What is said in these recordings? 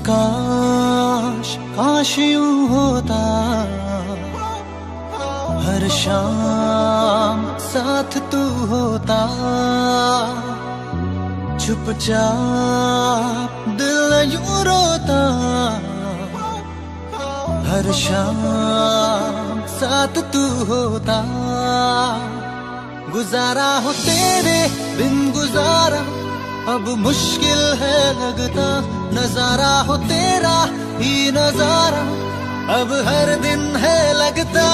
काश काश यूं होता, हर शाम साथ तू होता, चुपचाप दिल यूं रोता, हर शाम साथ तू होता। गुजारा हो तेरे बिन गुजारा अब मुश्किल है लगता, नजारा हो तेरा ही नजारा अब हर दिन है लगता।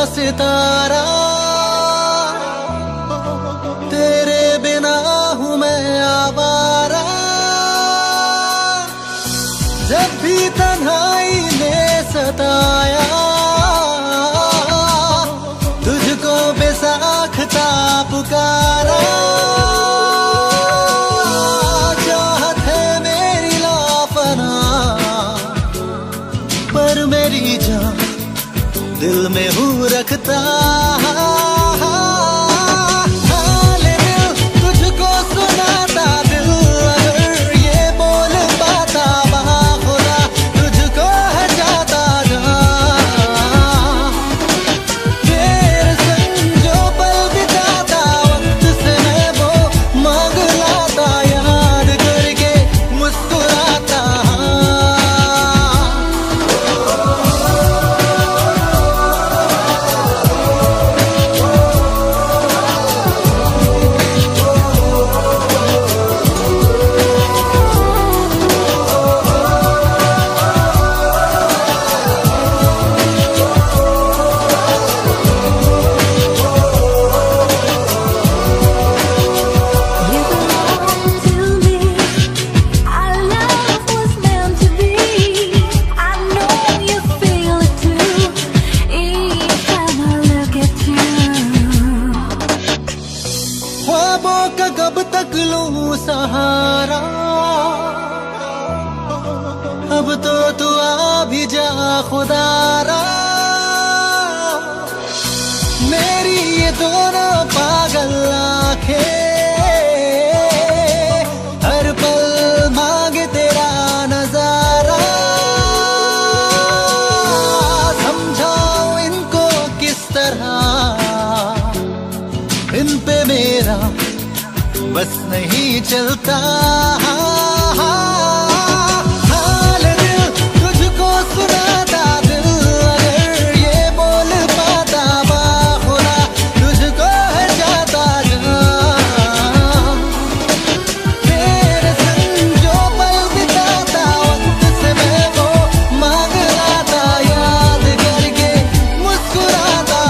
सितारा तेरे बिना हूँ मैं आवारा, जब भी तन्हाई ने सताया तुझको बेसाख्ता पुकारा। चाहत है मेरी लापना पर मेरी जान दिल में हूँ रखता। तुझको सुनाता दिल अगर ये बोल पाता, बाखुदा तुझको है जाता जहाँ। तेरे संग जो पल बिताता वक्त से मैं वो मांग लाता, याद करके मुस्कुराता। कब तक लूं सहारा, अब तो तू आ भी जा खुदारा। मेरी ये दोनों पागल आंखें हर पल मांगे तेरा नजारा। समझाओ इनको किस तरह, इन पे मेरा बस नहीं चलता। हाल दिल तुझको सुनाता, दिल अगर ये बोल पाता, बाखुदा तुझको है जाता जहाँ। तेरे संग जो पल बिताता वक्त से मैं वो मांग लाता, याद करके मुस्कुराता।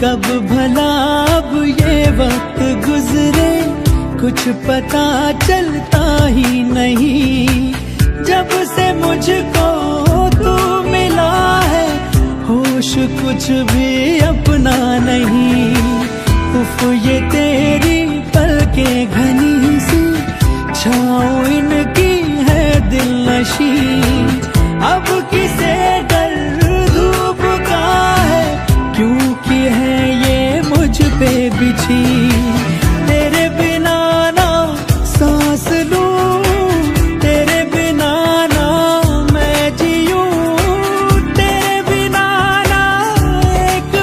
कब भला अब ये वक्त गुजरे कुछ पता चलता ही नहीं। जब से मुझको तू मिला है होश कुछ भी अपना नहीं। उफ ये तेरी पलकें घनी सी छाँव इनकी है दिलनशी। अब किसे डर धूप का है क्योंकि है ये मुझ पे बिछी। तेरे बिना ना सांस लूं, तेरे बिना ना मैं जीऊं, तेरे बिना ना एक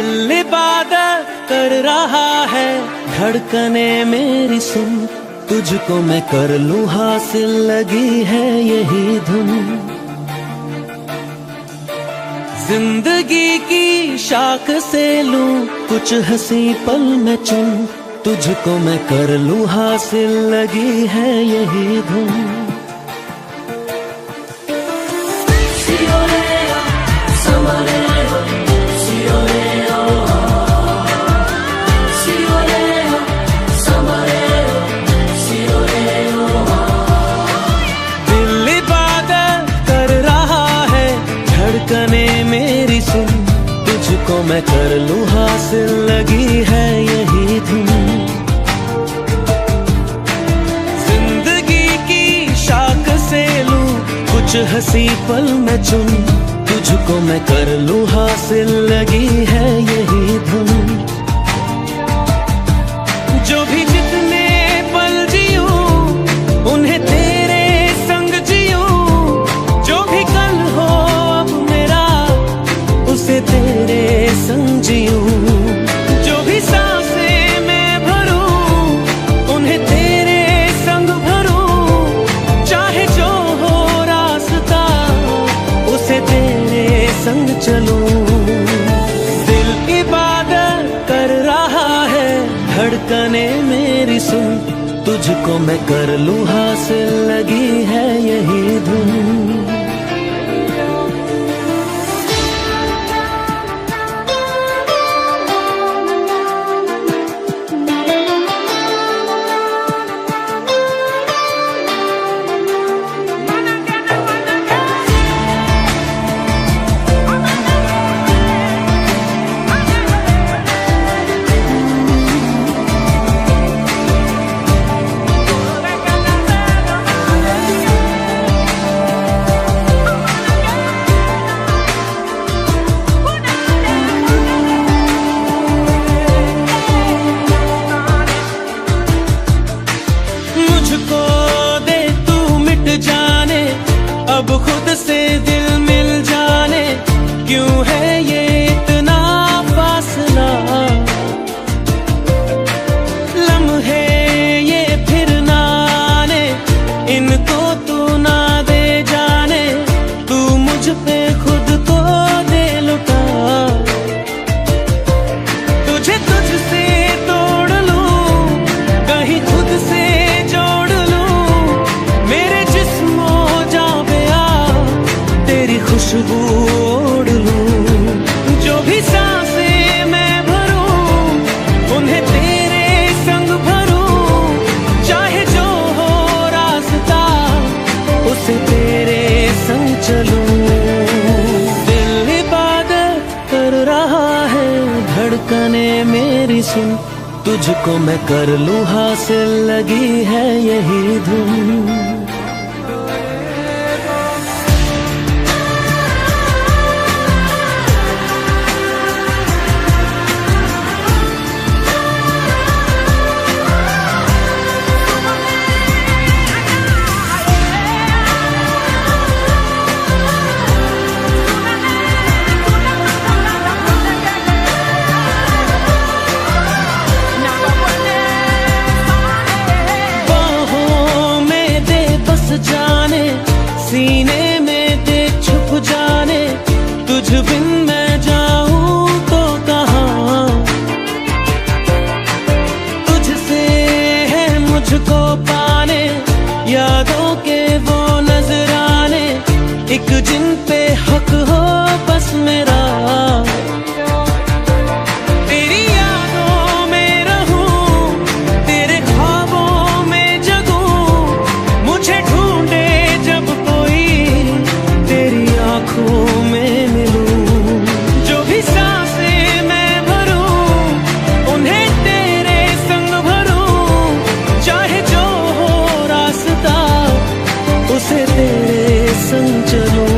दिल इबादत कर रहा है, धड़कने मेरी सुन, तुझको मैं कर लूं हासिल, लगी है यही धुन। जिंदगी की शाख से लूं कुछ हंसी पल में चुन, तुझको मैं कर लूं हासिल, लगी है यही धुन। दिल इबादत कर रहा है, धड़कने मेरी सुन, तुझको मैं कर लूं हासिल, लगी है यही धुन। जिंदगी की शाख से लूं कुछ हंसी पल में चुन, तुझको मैं कर लूं हासिल, लगी है यही धुन। जो भी जितने पल जियूं उन्हें तेरे संग जियूं, जो भी कल हो अब मेरा उसे तेरे संग जियूं, जो भी सांसें मैं भरूं उन्हें तेरे संग भरूं, चाहे जो हो रास्ता उसे तेरे संग चलूं। दिल इबादत कर रहा है, धड़कने मेरी सुन, तुझको मैं कर लूं हासिल, लगी है यही धुन। मुझको दे तू मिट जाने, अब खुद से दिल मिल जाने, क्यों है ये इतना फासला। लम्हे ये फिर ना आने, इनको तू ना दे जाने, तू मुझ पे खुद को दे लुटा। तुझे तुझसे तोड़ लूं, कहीं खुद से खुशबू ओढ़ लूं, जो भी सांसें मैं भरूं उन्हें तेरे संग भरूं, चाहे जो हो रास्ता उसे तेरे संग चलूं। दिल इबादत कर रहा है, धड़कने मेरी सुन, तुझको मैं कर लूं हासिल, लगी है यही धुन। जाने सीने में दे छुप जाने, तुझ बिन मैं जाऊं तो कहाँ। तुझसे है मुझको पाने, यादों के वो नजराने, एक जिन पे हक हो बस मेरा। तेरी यादों में रहूं, तेरे ख्वाबों में जगूं, मुझे ढूंढे जब कोई तेरी आंखों में मिलूं, जो भी सांसें मैं भरूं उन्हें तेरे संग भरूं, चाहे जो हो रास्ता उसे तेरे संग चलूं।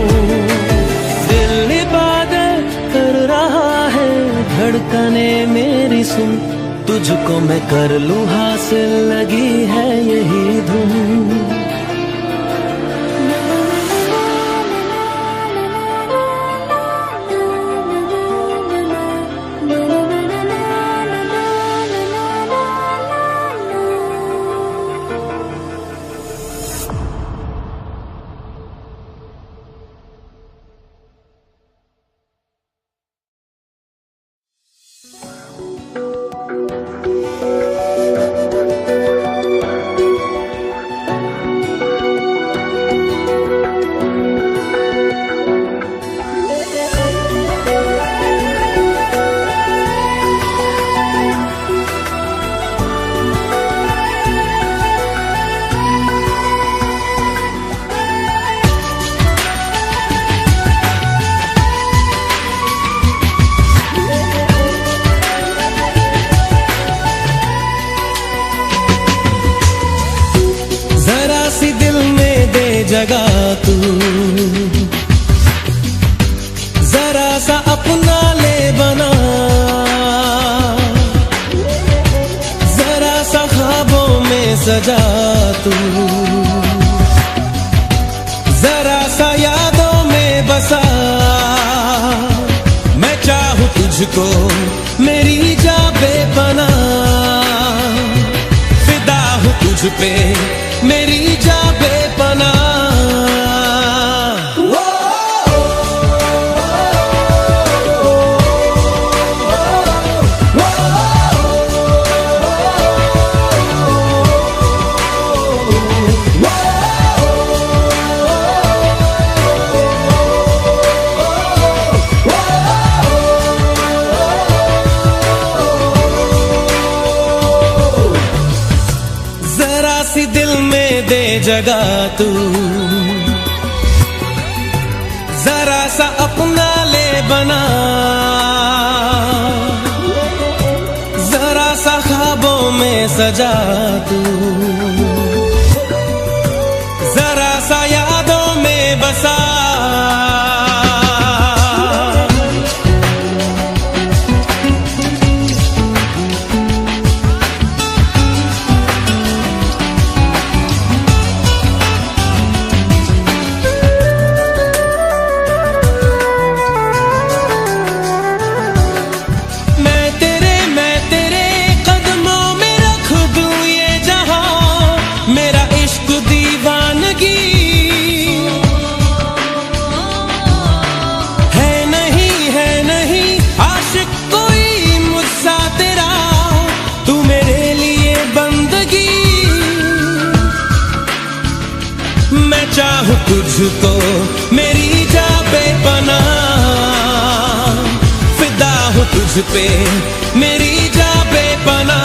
दिल इबादत कर रहा है, धड़कने मेरी सुन, तुझको मैं कर लूं हासिल, लगी है यही धुन। तू, जरा सा अपना ले बना, जरा सा ख्वाबों में सजा तू, जरा सा यादों में बसा। मैं चाहूं तुझको मेरी जा बेपना, फिदा हूं तुझ पे मेरी जा बेपना। दिल में दे जगह तू, जरा सा अपना ले बना, जरा सा ख्वाबों में सजा तू, जरा सा यादों में बसा। चाहूं तुझको मेरी जा बेपना, फिदा हूं तुझ पे मेरी जा बेपना।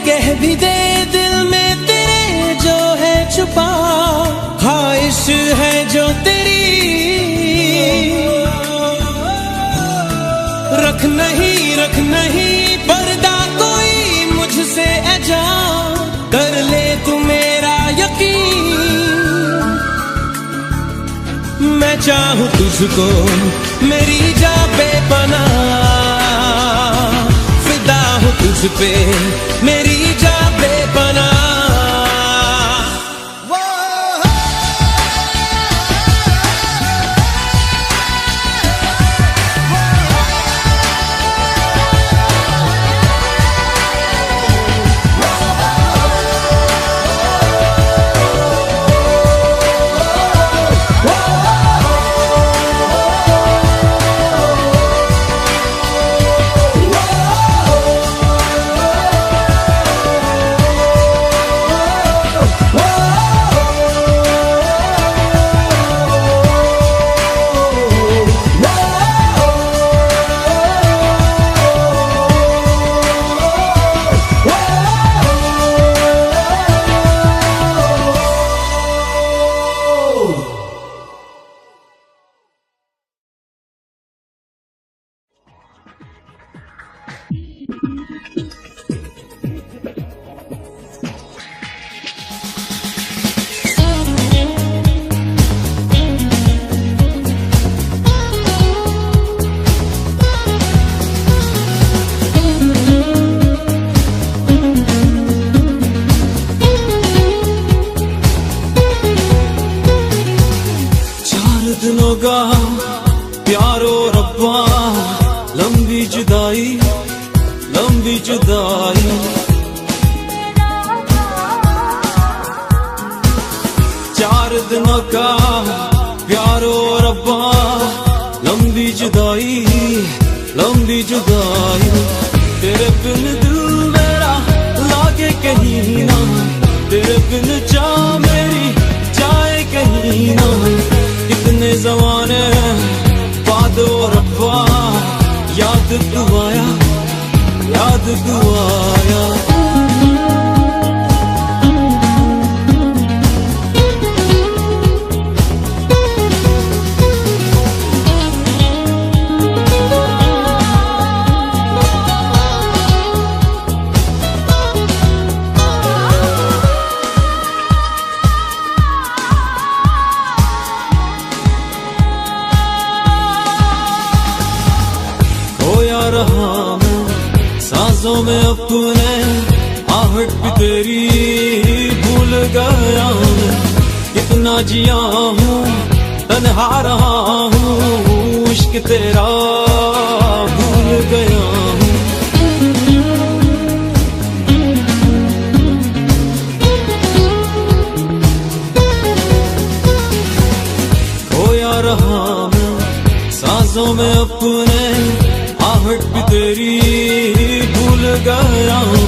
कह भी दे दिल में तेरे जो है छुपा, ख्वाहिश है जो तेरी, रख नहीं पर्दा कोई मुझसे अजा, कर ले तू मेरा यकीन। मैं चाहूं तुझको मेरी जा बेपना, फिदा हूं तुझ पे मेरी जा बेपना। होगा प्यारो रब्बा, लंबी जुदाई रब्बा लंबी जुदाई तेरे बिन दिल मेरा लागे कहीं ना, तेरे बिन चाह मेरी जाए कहीं ना। कितने ज़माने बाद ओ रब्बा याद तू आया, याद तू आया। रहा मैं सांसों में अपने, आहट भी तेरी भूल गया मैं। कितना जिया हूँ तन्हा रहा हूँ, इश्क तेरा भूल गया हूँ। खोया रहा मैं सांसों में अपने, आहट भी तेरी भूल गया हूँ।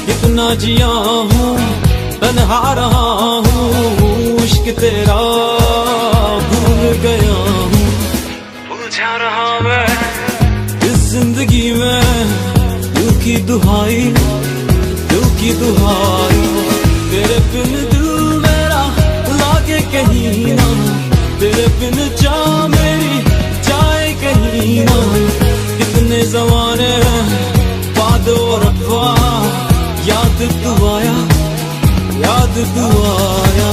कितना जिया हूँ तन्हा रहा हूँ, इश्क तेरा भूल गया हूँ। उलझा रहा मैं इस जिंदगी में, दिल की दुहाई तेरे बिन दिल मेरा लागे कहीं ना, तेरे बिन चाह मेरी जाए कहीं ना। कितने ज़माने बाद ओ रब्बा याद तू आया, याद तू आया।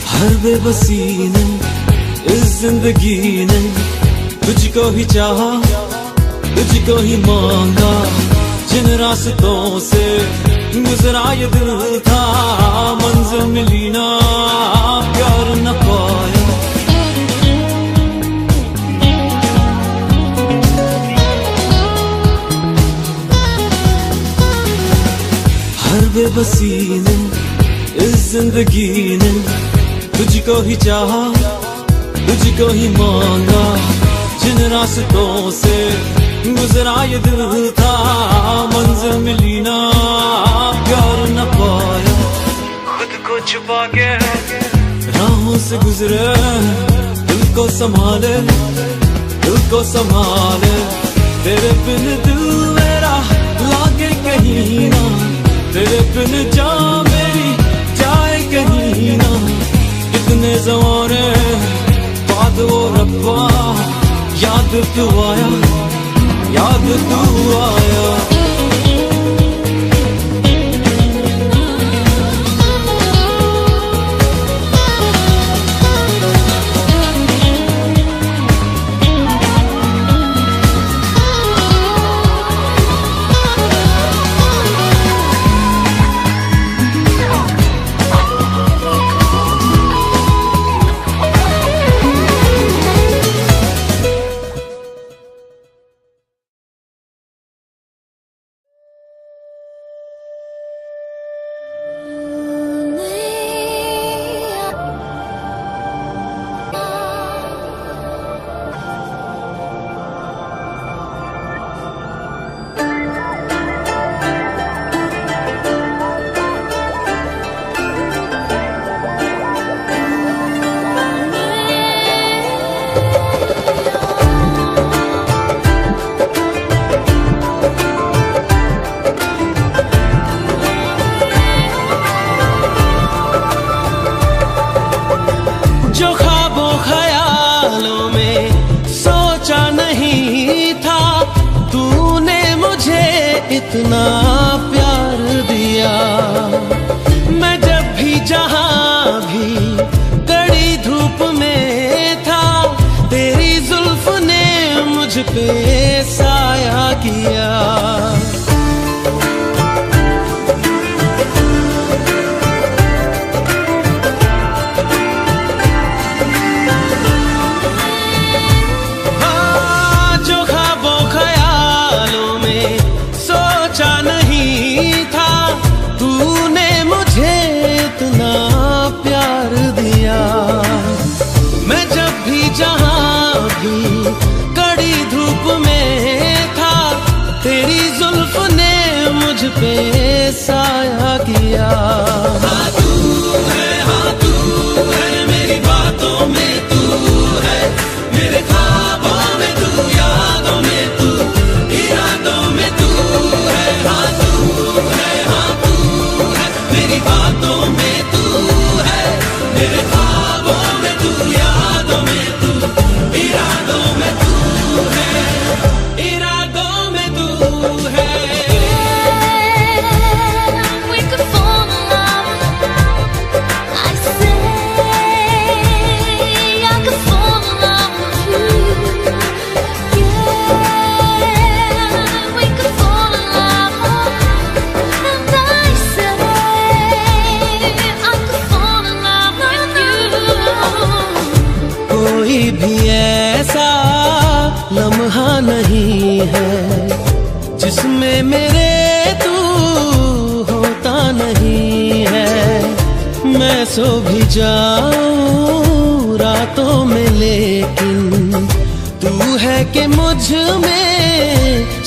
हर बेबसी ने इस जिंदगी ने तुझको ही चाहा, तुझको ही मांगा। जिन रास्तों से गुजरा ये दिल था, मंजिल मिली ना, प्यार न पाया। हर बेबसी ने इस जिंदगी ने तुझको ही चाहा, तुझको ही मांगा। जिन रास्तों से गुजरा ये दिल था, मंजिल मिली ना, प्यार न पाया। खुद को छुपा के राहों से गुजरे, दिल को संभाले, दिल को संभाले। तेरे बिन दिल मेरा लागे कहीं ना, तेरे बिन जान मेरी जाए कहीं ना। कितने ज़माने बाद वो रब्बा याद तू आया, याद तू आया। इतना प्यार दिया। मैं जब भी जहां भी कड़ी धूप में था, तेरी जुल्फ ने मुझ पे साया किया। कड़ी धूप में था, तेरी जुल्फ ने मुझ पे साया किया। हाँ तू है मेरी बातों में तू है, मेरे ख्वाबों में तू, यादों में तू, इरादों में तू है। हाँ तू है मेरी बातों में तू है, मेरे ख्वाबों में तू, यादों में तू, इरादों में तू है, इरादों में तू है। We could fall in love. I say I could fall in love with you. Yeah, we could fall in love. And I say I could fall in love with you. कोई भी ऐसा लम्हा नहीं है जिसमें मेरे तू होता नहीं है। मैं सो भी जाऊं रातों में, लेकिन तू है कि मुझ में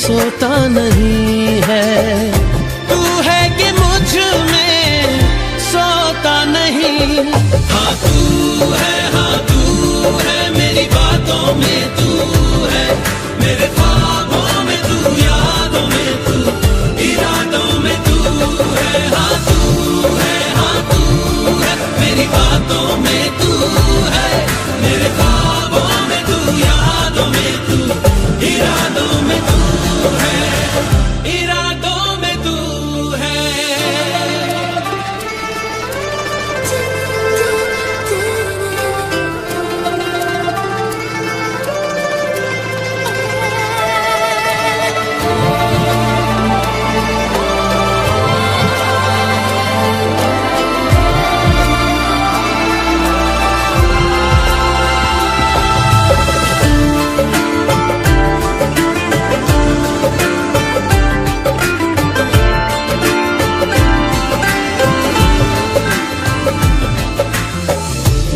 सोता नहीं है। तू है कि मुझ में सोता नहीं। हाँ तू है मेरी बातों में तू है, मेरे ख्वाबों में तू, यादों में तू, इरादों में तू है। हाँ तू है मेरी बातों में तू है, मेरे ख्वाबों में तू, यादों में तू, इरादों में तू है, इरादों में तू है।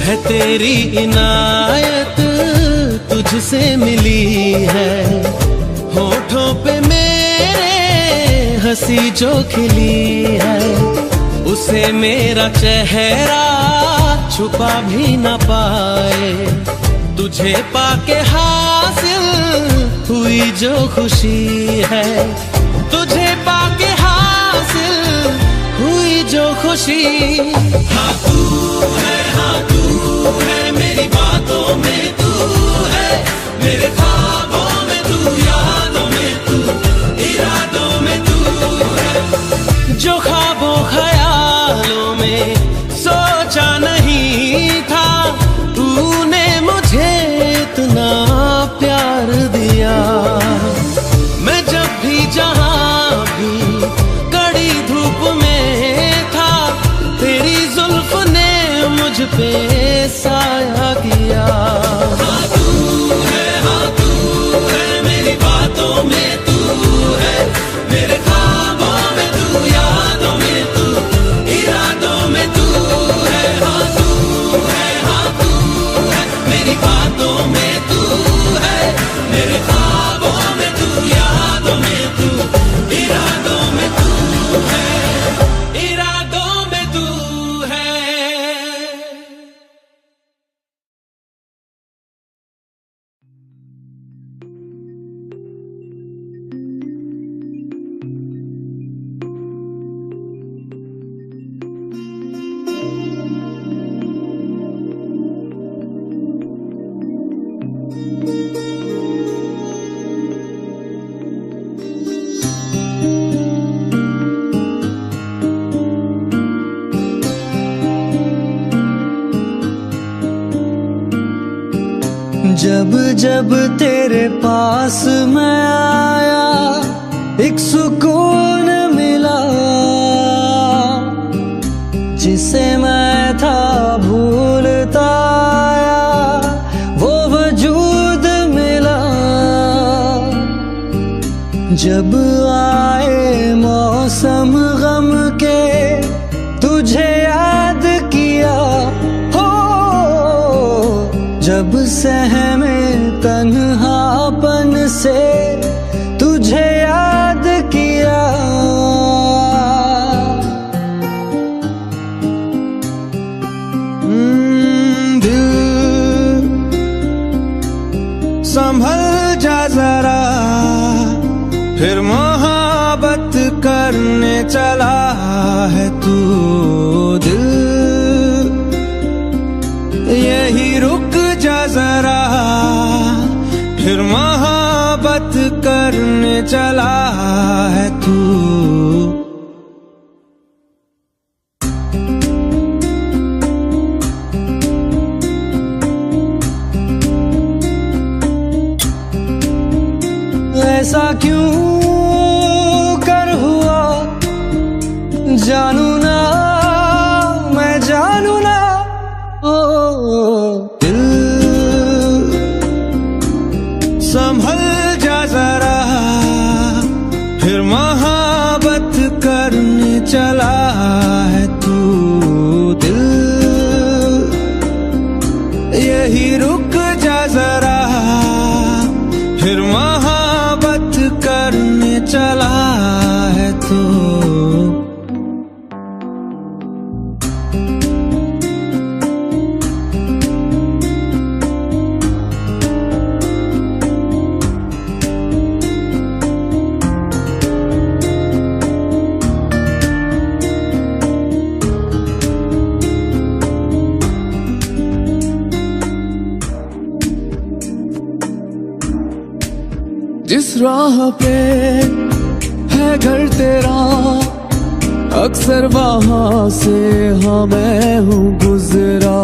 है तेरी इनायत तुझसे मिली है, होठों पे मेरे हंसी जो खिली है, उसे मेरा चेहरा छुपा भी न पाए। तुझे पाके हासिल हुई जो खुशी है, तुझे पाके हासिल हुई जो खुशी। हाँ तू है मेरी बातों में तू है, मेरे ख्वाबों में तू, यादों में तू, इरादों में तू है। जो ख्वाबों ख्यालों में सोचा नहीं था, तूने मुझे इतना प्यार दिया। मैं जब भी जहां भी कड़ी धूप में था, तेरी जुल्फ ने मुझ पे साया किया। जब जब तेरे पास मैं आया एक सुकून मिला, जिसे मैं था भूलता आया वो वजूद मिला। जब आए मौसम गम के तुझे याद किया हो, जब सहमे तन्हापन से तुझे याद किया। दिल संभल जा जरा, फिर मोहब्बत करने चला है तू। दिल यही रुक जा जरा, फिर मोहब्बत करने चला है तू। ऐसा क्यों कर हुआ जानू ना, मैं जानू ना। ओ दिल संभल जा जरा, फिर मोहब्बत करने चला है तू। दिल यही रुक जा जरा, फिर मोहब्बत करने चला है तू। जिस राह पे है घर तेरा, अक्सर वहां से हाँ मैं हूँ गुजरा।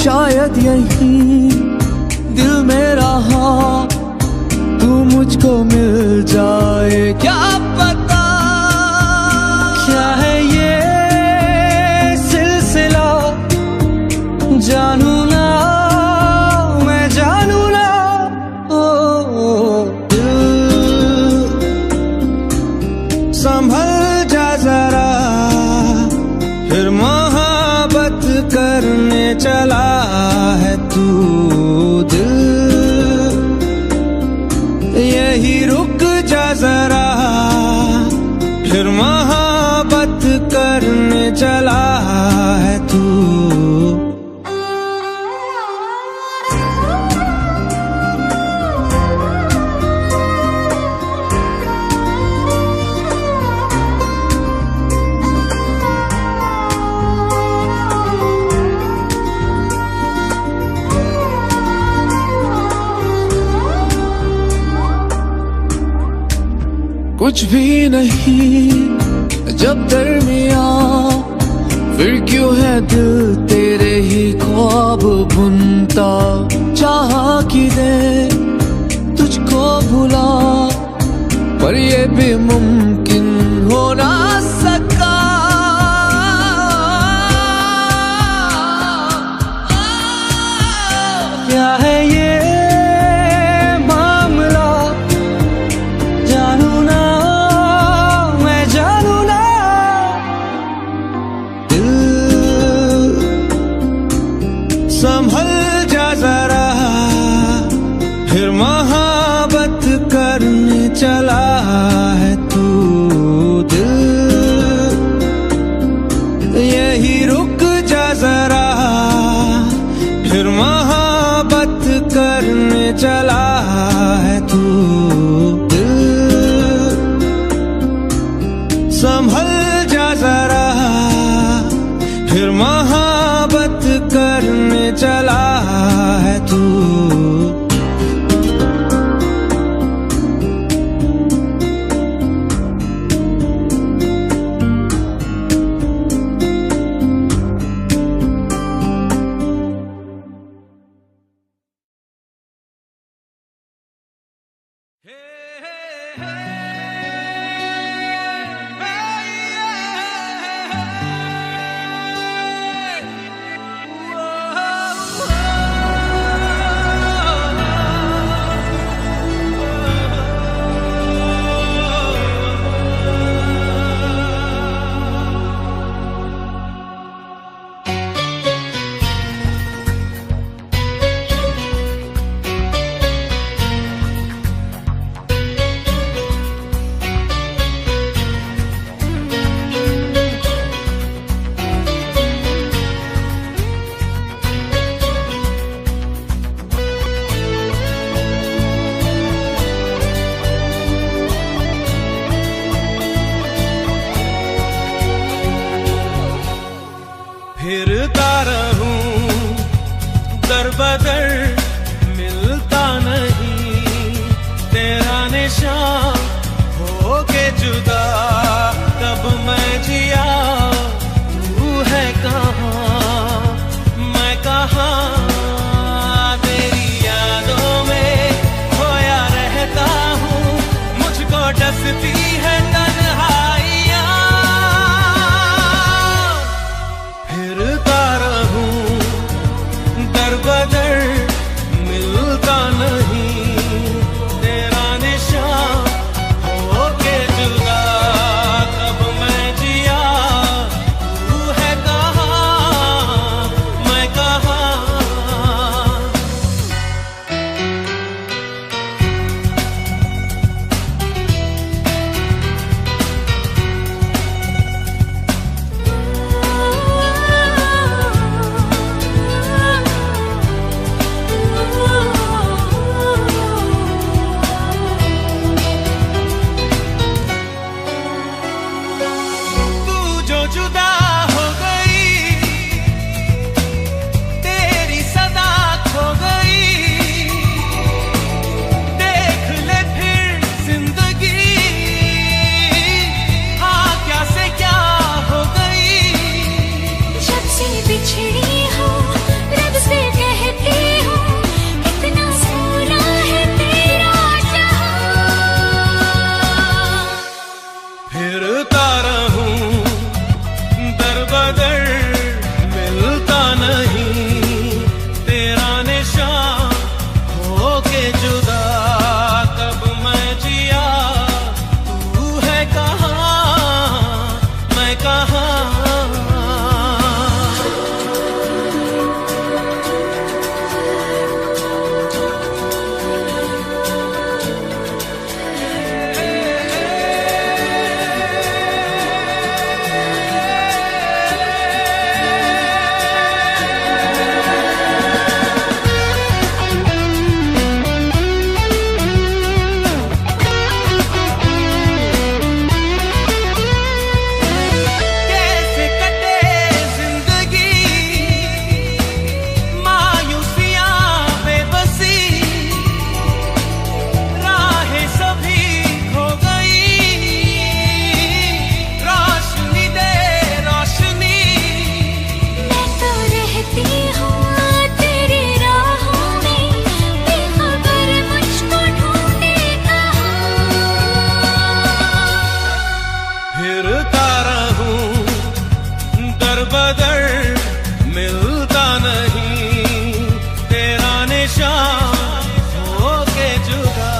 शायद यही दिल में रहा तू मुझको मिल जाए, क्या पता। क्या है ये सिलसिला जानू ना, मैं जानू ना। ओ संभल जा जरा, फिर मोहब्बत करने चला है तू। दिल यही रुक जा जरा, फिर मोहब्बत करने चला है तू। कुछ भी नहीं जब दरमिया, फिर क्यों है दिल तेरे ही ख्वाब बुनता। चाह कि दे तुझको भुला, पर ये भी मुमकिन हो ना सका। क्या है ये मामला जानू ना, मैं जानू ना। दिल संभल जा जरा, फिर मोहब्बत करने चला है तू। दिल यही रुक जा जरा, फिर मोहब्बत करने चला है तू। दिल संभल जा जरा, फिर मोहब्बत करने चला है तू। फिरता रहूं दर बदर मिलता नहीं तेरा निशान हो के जुदा कब मैं जिया तू है कहाँ मैं कहाँ तेरी यादों में खोया रहता हूँ मुझको डसती है तन्हाइयाँ फिरता रहूं दर बदर मिलता नहीं तेरा निशान हो के जुदा कब मैं जिया तू है कहाँ मैं कहाँ तू जो जुदा हो गई तेरी सदा खो गई देख ले फिर जिंदगी हाँ क्या से क्या हो गई जब से बिछड़ी हूँ रब से कहती हूँ कितना सोना है तेरा जहां फिरता रहूं दर बदर मिलता नहीं तेरा निशान हो के जुदा कब मैं जिया तू है कहाँ मैं कहाँ कैसे कटे जिंदगी मायूसियां बेबसी राहें सभी खो गई रोशनी दे रोशनी मैं तो रहती हूँ तेरी राहों में बेखबर मुझको ढूंढे कहाँ फिरता रहूं दर बदर मिलता नहीं तेरा निशान हो के जुदा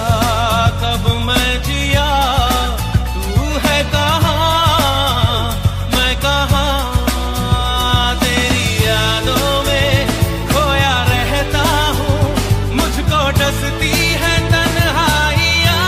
कब मैं जिया तू है कहाँ मैं कहाँ तेरी यादों में खोया रहता हूँ मुझको डसती है तन्हाइयाँ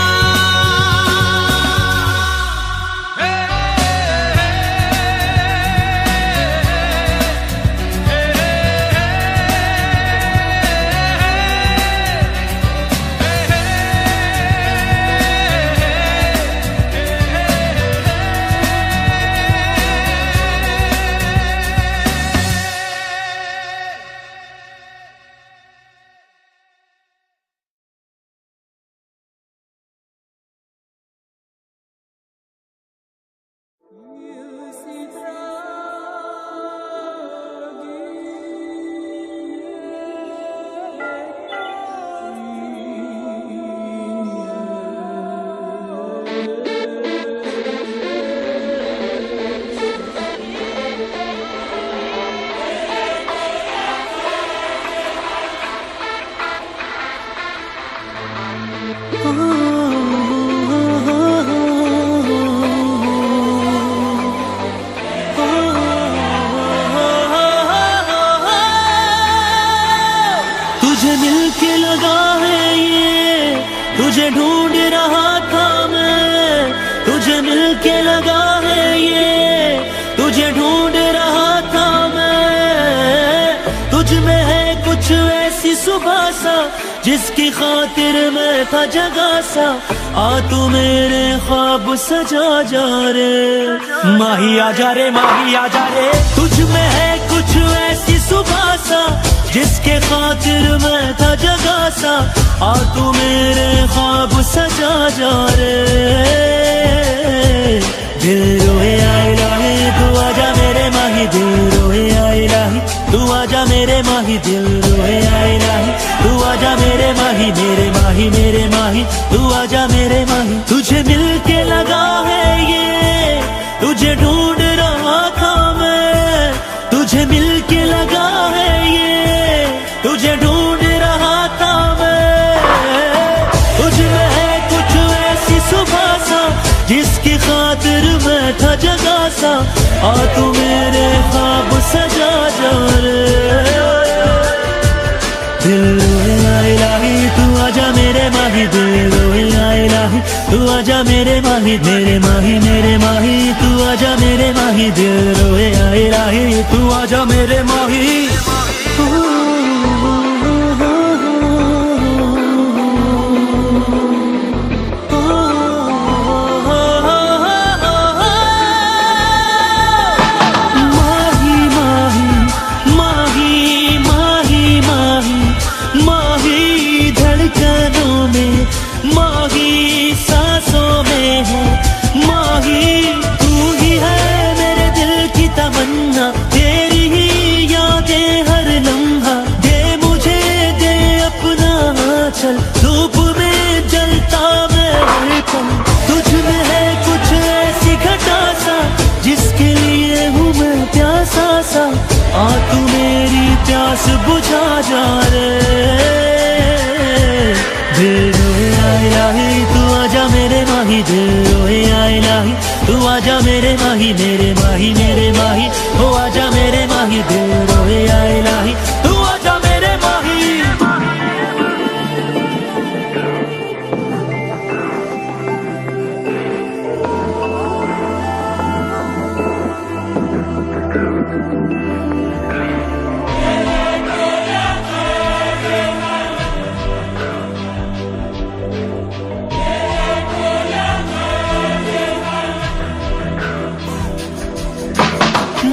तुझे मिलके लगा है ये, तुझे ढूंढ रहा था मैं, तुझे मिलके लगा है ये, तुझे ढूंढ रहा था मैं। तुझ में है कुछ ऐसी सुबह सा जिसकी खातिर मैं था जगा सा, आ तू मेरे ख्वाब सजा जा रे, माही आ जा रे, माही आ जा रे। तुझ में है कुछ ऐसी सुबह सा जिसके खातिर मैं था जगा सा, आ तू मेरे ख्वाब सजा जा रे। दिल रोए आए लाहे तू आजा मेरे माही, दिल रोए आए लाहे तू आजा मेरे माही, दिल रोए आए लाहे तू आजा मेरे माही, मेरे माही मेरे माही तू आजा मेरे माही। तुझे मिलके लगा है ये, तुझे ढूंढ रहा था मैं, तुझे मिलके लगा है ये, तुझे ढूंढ रहा था मैं। तुझ में है कुछ ऐसी सुबह सा जिसकी खातिर मैं था जगा सा, आ तू मेरे ख्वाब सजा जा रे। दिल रोए आए लाही तू आजा मेरे माही, दिल रोए आए लाही तू आजा मेरे माही, मेरे माही मेरे माही तू आजा मेरे माही, दिल रोए आए लाही तू आजा मेरे माही। धूप में जलता मैं हरदम, तुझ में है कुछ ऐसी घटा सा जिसके लिए हूँ मैं प्यासा सा, आ तू मेरी प्यास बुझा जा रे। दिल रोए आए लाही तू आजा मेरे माही, दिल रोए आए लाही तू आजा मेरे माही, मेरे माही मेरे माही हो आजा मेरे माही, दिल रोए आए लाही तू आजा मेरे माही।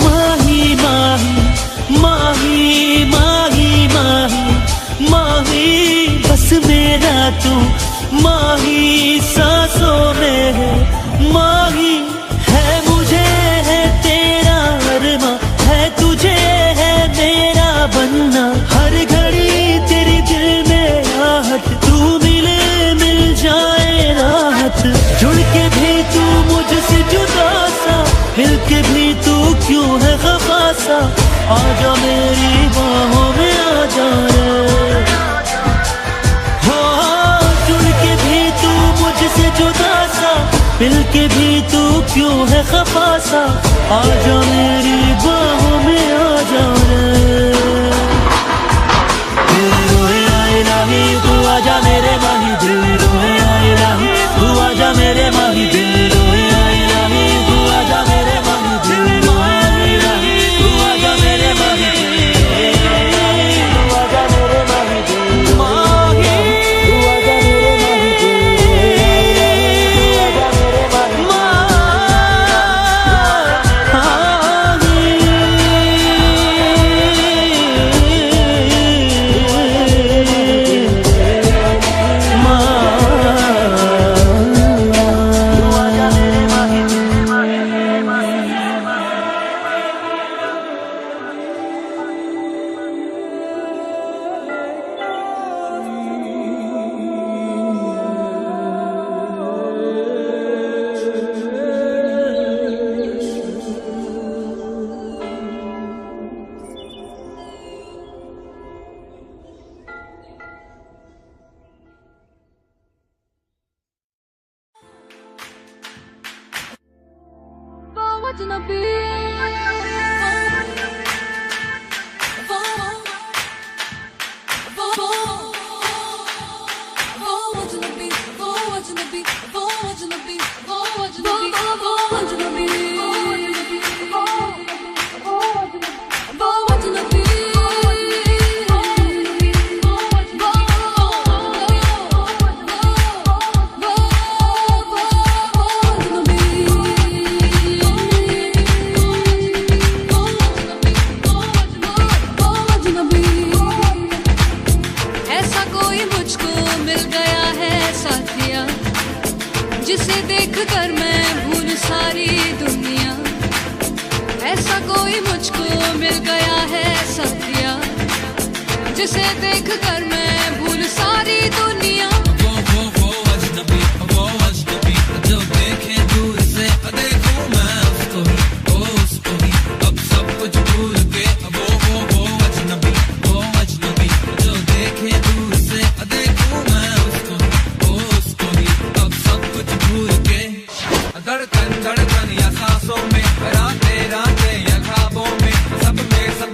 माही माही माही माही माही बस मेरा तू माही सांसों में है, माही है मुझे है तेरा अरमा, है तुझे है मेरा बनना, हर घड़ी तेरी दिल में आहट, तू मिले मिल जाए राहत। जुड़ के भी तू मुझसे जुदा सा, मिल के भी तू क्यों है खफा सा, आजा मेरी बाहों में आजा रे। हो जुड़ के भी तू मुझसे जुदा सा, मिल के भी तू क्यों है खफा सा, आजा मेरी बाहों में आजा रे। दिल रोए आए लाही तू आजा मेरे माही, दिल रोए आए लाही तू आजा मेरे माही, दिल रोए आए लाही तू आजा मेरे माही, दिल रोए आए लाही तू आजा मेरे माही, तू आजा मेरे माही, दिल माही तू आजा मेरे माही, तू आजा मेरे माही। जिसे देखकर मैं भूल सारी दुनिया। ऐसा कोई मुझको मिल गया है सत्या, जिसे देखकर मैं भूल सारी दुनिया। वो अजनबी जो देखे दूर से देखूं मैं उसको ही अब सब कुछ भूल के। वो अजनबी जो देखे दूर से देखूं मैं उसको ही अब सब कुछ भूल के। धड़कन या सांसों में, रातें या ख्वाबों में, सब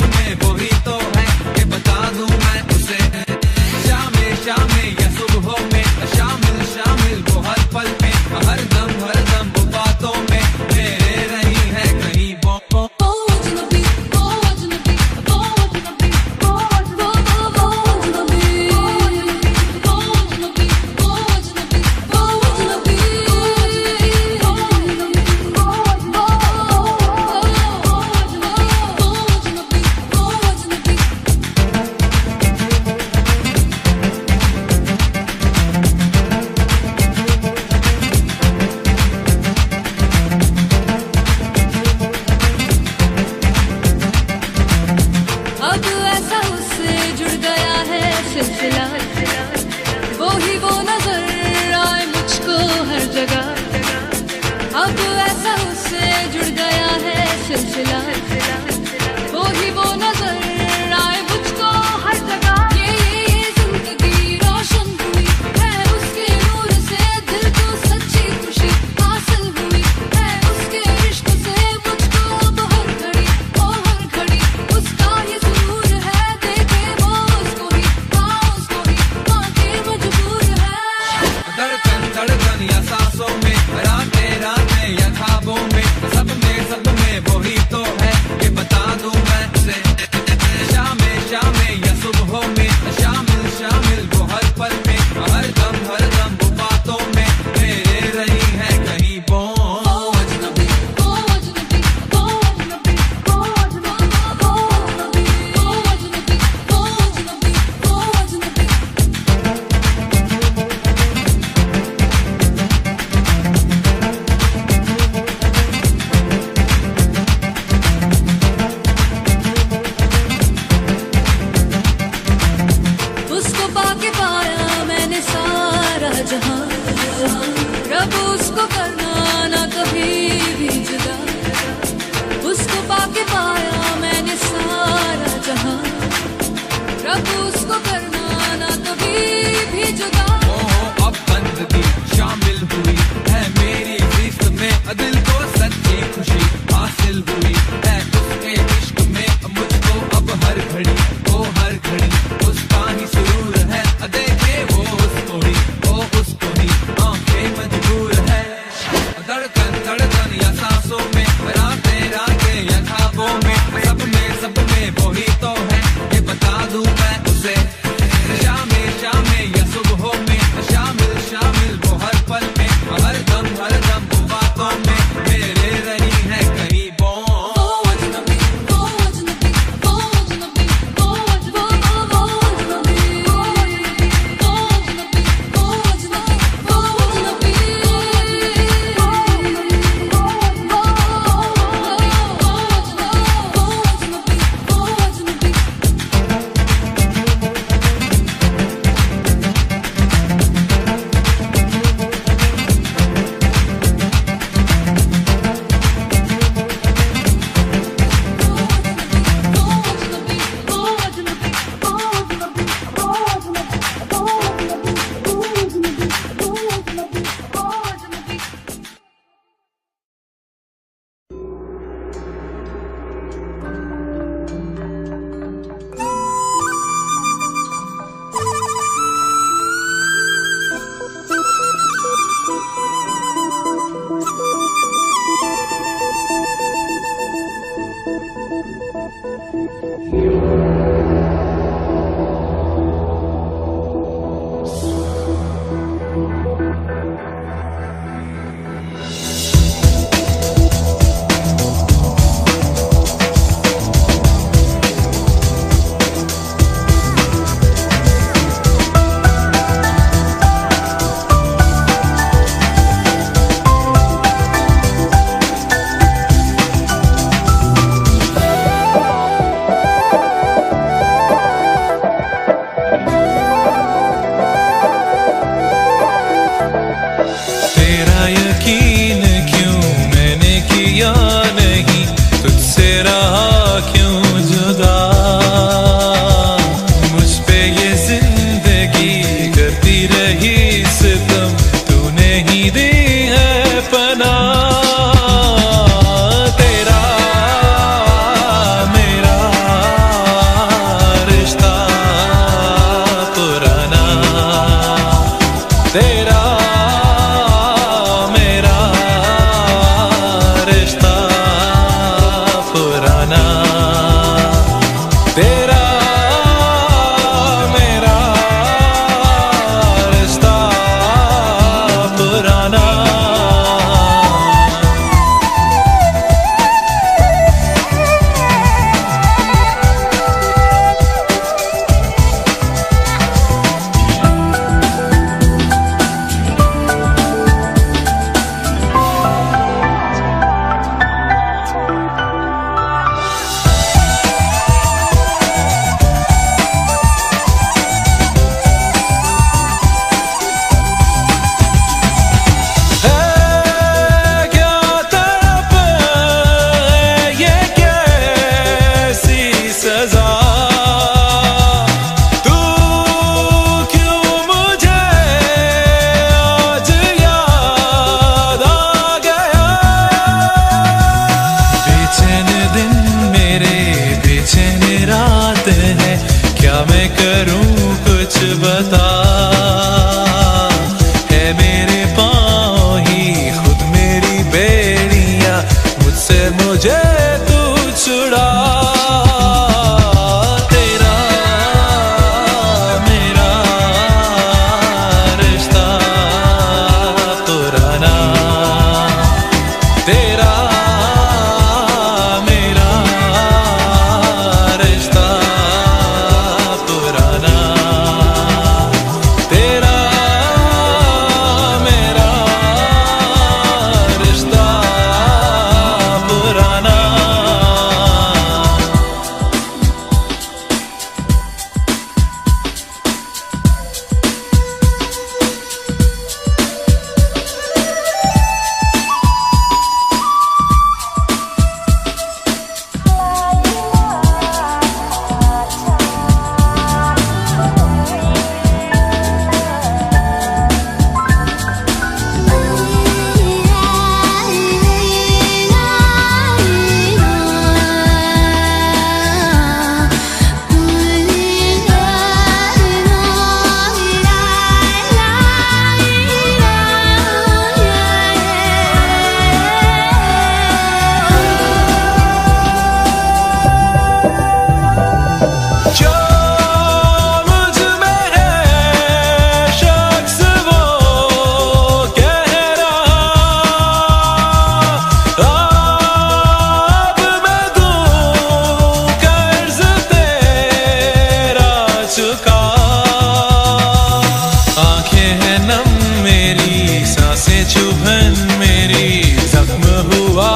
में वो ही तो है कि बता दूं मैं उसे। शाम या ही सितम तूने ही दी है पनाह। तेरा मेरा रिश्ता पुराना, तेरा मेरा रिश्ता पुराना, तेरा क्या मैं करूं कुछ बता, है मेरे पाँव ही खुद मेरी बेड़ियां, मुझसे मुझे तू छुड़ा। तेरा मेरा रिश्ता पुराना, तेरा आंखें हैं नम मेरी, सांसें चुभन मेरी, जख्म हुआ